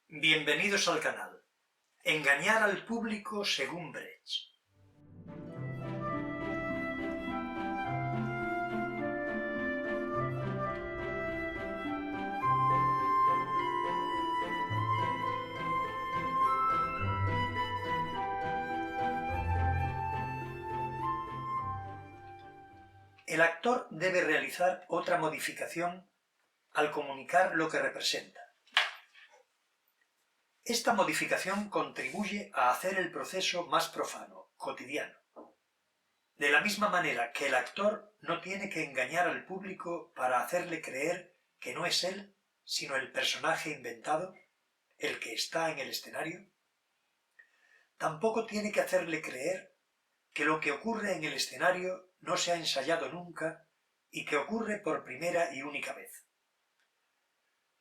Bienvenidos al canal. Engañar al público según Brecht. El actor debe realizar otra modificación al comunicar lo que representa. Esta modificación contribuye a hacer el proceso más profano, cotidiano. De la misma manera que el actor no tiene que engañar al público para hacerle creer que no es él, sino el personaje inventado, el que está en el escenario, tampoco tiene que hacerle creer que lo que ocurre en el escenario no se ha ensayado nunca y que ocurre por primera y única vez.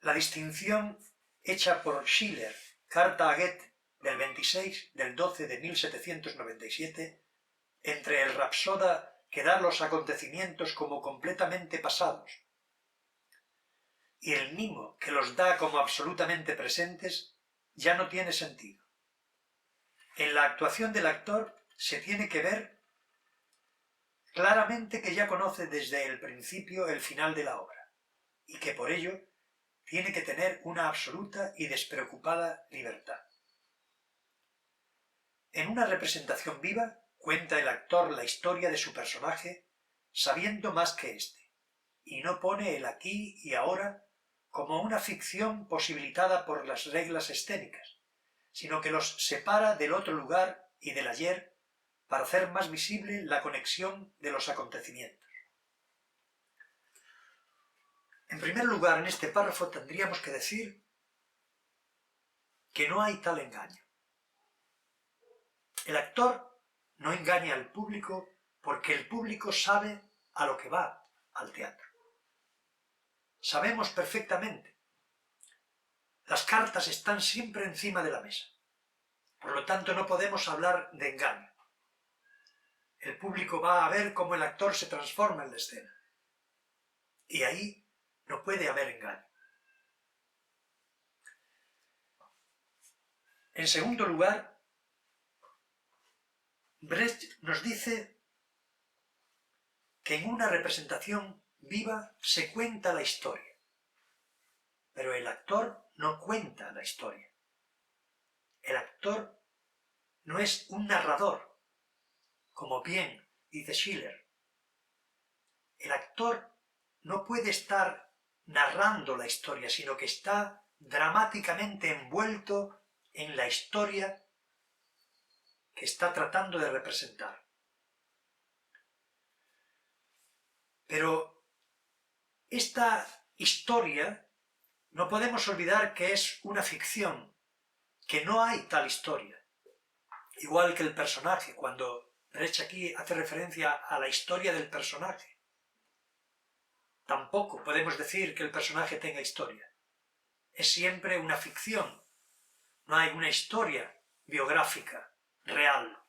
La distinción hecha por Schiller, Carta a Goethe, del 26 del 12 de 1797, entre el rapsoda que da los acontecimientos como completamente pasados y el mimo que los da como absolutamente presentes, ya no tiene sentido. En la actuación del actor se tiene que ver claramente que ya conoce desde el principio el final de la obra, y que por ello tiene que tener una absoluta y despreocupada libertad. En una representación viva, cuenta el actor la historia de su personaje sabiendo más que éste, y no pone el aquí y ahora como una ficción posibilitada por las reglas escénicas, sino que los separa del otro lugar y del ayer para hacer más visible la conexión de los acontecimientos. En primer lugar, en este párrafo tendríamos que decir que no hay tal engaño. El actor no engaña al público porque el público sabe a lo que va al teatro. Sabemos perfectamente. Las cartas están siempre encima de la mesa. Por lo tanto, no podemos hablar de engaño. El público va a ver cómo el actor se transforma en la escena. Y ahí no puede haber engaño. En segundo lugar, Brecht nos dice que en una representación viva se cuenta la historia, pero el actor no cuenta la historia. El actor no es un narrador, como bien dice Schiller. El actor no puede estar narrando la historia, sino que está dramáticamente envuelto en la historia que está tratando de representar. Pero esta historia no podemos olvidar que es una ficción, que no hay tal historia. Igual que el personaje, cuando Brecht aquí hace referencia a la historia del personaje. Tampoco podemos decir que el personaje tenga historia. Es siempre una ficción. No hay una historia biográfica, real.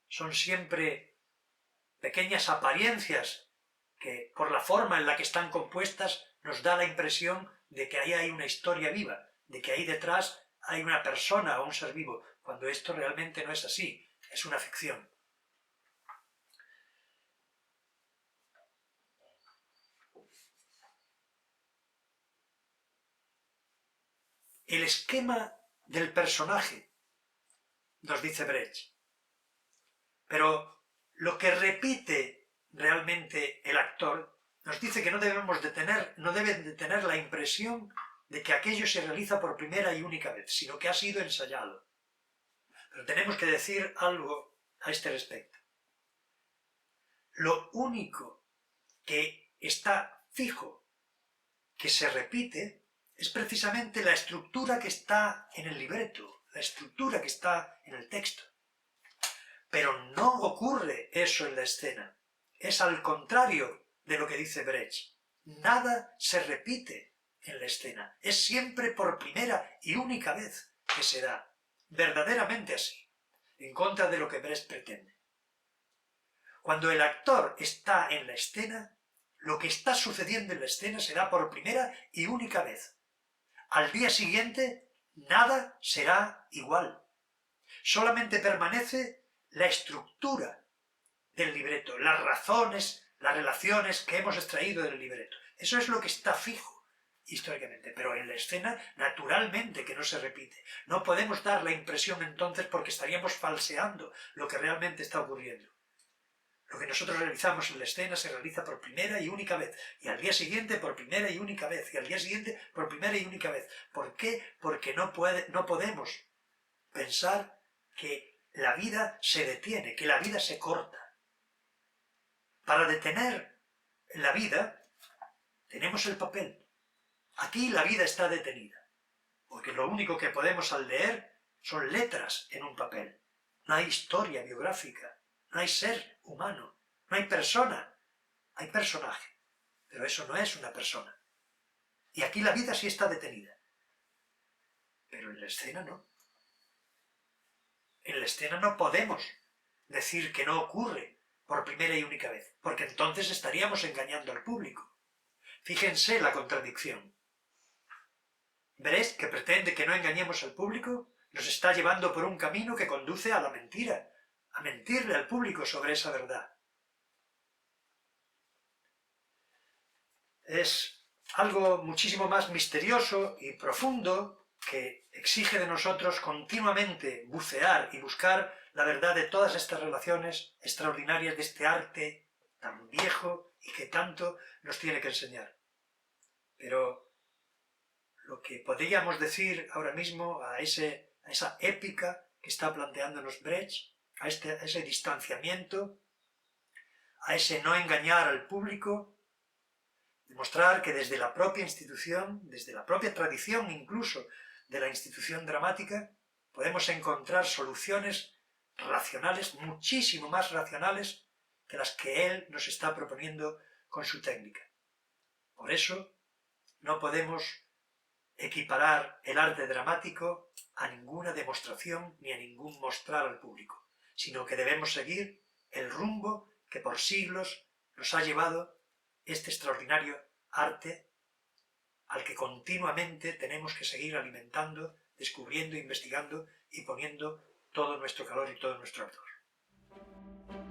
Son siempre pequeñas apariencias que, por la forma en la que están compuestas, nos da la impresión de que ahí hay una historia viva, de que ahí detrás hay una persona o un ser vivo, cuando esto realmente no es así, es una ficción. El esquema del personaje, nos dice Brecht, pero lo que repite realmente el actor nos dice que no deben de tener la impresión de que aquello se realiza por primera y única vez, sino que ha sido ensayado. Pero tenemos que decir algo a este respecto. Lo único que está fijo, que se repite, es precisamente la estructura que está en el libreto, la estructura que está en el texto. Pero no ocurre eso en la escena. Es al contrario de lo que dice Brecht. Nada se repite en la escena. Es siempre por primera y única vez que se da. Verdaderamente así. En contra de lo que Brecht pretende. Cuando el actor está en la escena, lo que está sucediendo en la escena se da por primera y única vez. Al día siguiente nada será igual. Solamente permanece la estructura del libreto, las razones, las relaciones que hemos extraído del libreto. Eso es lo que está fijo históricamente, pero en la escena naturalmente que no se repite. No podemos dar la impresión entonces porque estaríamos falseando lo que realmente está ocurriendo. Lo que nosotros realizamos en la escena se realiza por primera y única vez, y al día siguiente por primera y única vez, y al día siguiente por primera y única vez. ¿Por qué? Porque no podemos pensar que la vida se detiene, que la vida se corta. Para detener la vida tenemos el papel. Aquí la vida está detenida, porque lo único que podemos al leer son letras en un papel. No hay historia biográfica, no hay ser humano, no hay persona, hay personaje, pero eso no es una persona. Y aquí la vida sí está detenida, pero en la escena no. En la escena no podemos decir que no ocurre por primera y única vez, porque entonces estaríamos engañando al público. Fíjense la contradicción. Brecht, que pretende que no engañemos al público, nos está llevando por un camino que conduce a la mentira, a mentirle al público sobre esa verdad. Es algo muchísimo más misterioso y profundo que exige de nosotros continuamente bucear y buscar la verdad de todas estas relaciones extraordinarias de este arte tan viejo y que tanto nos tiene que enseñar. Pero lo que podríamos decir ahora mismo a esa épica que está planteándonos Brecht, a ese distanciamiento, a ese no engañar al público, demostrar que desde la propia institución, desde la propia tradición incluso de la institución dramática, podemos encontrar soluciones racionales, muchísimo más racionales que las que él nos está proponiendo con su técnica. Por eso no podemos equiparar el arte dramático a ninguna demostración ni a ningún mostrar al público, sino que debemos seguir el rumbo que por siglos nos ha llevado este extraordinario arte al que continuamente tenemos que seguir alimentando, descubriendo, investigando y poniendo todo nuestro calor y todo nuestro ardor.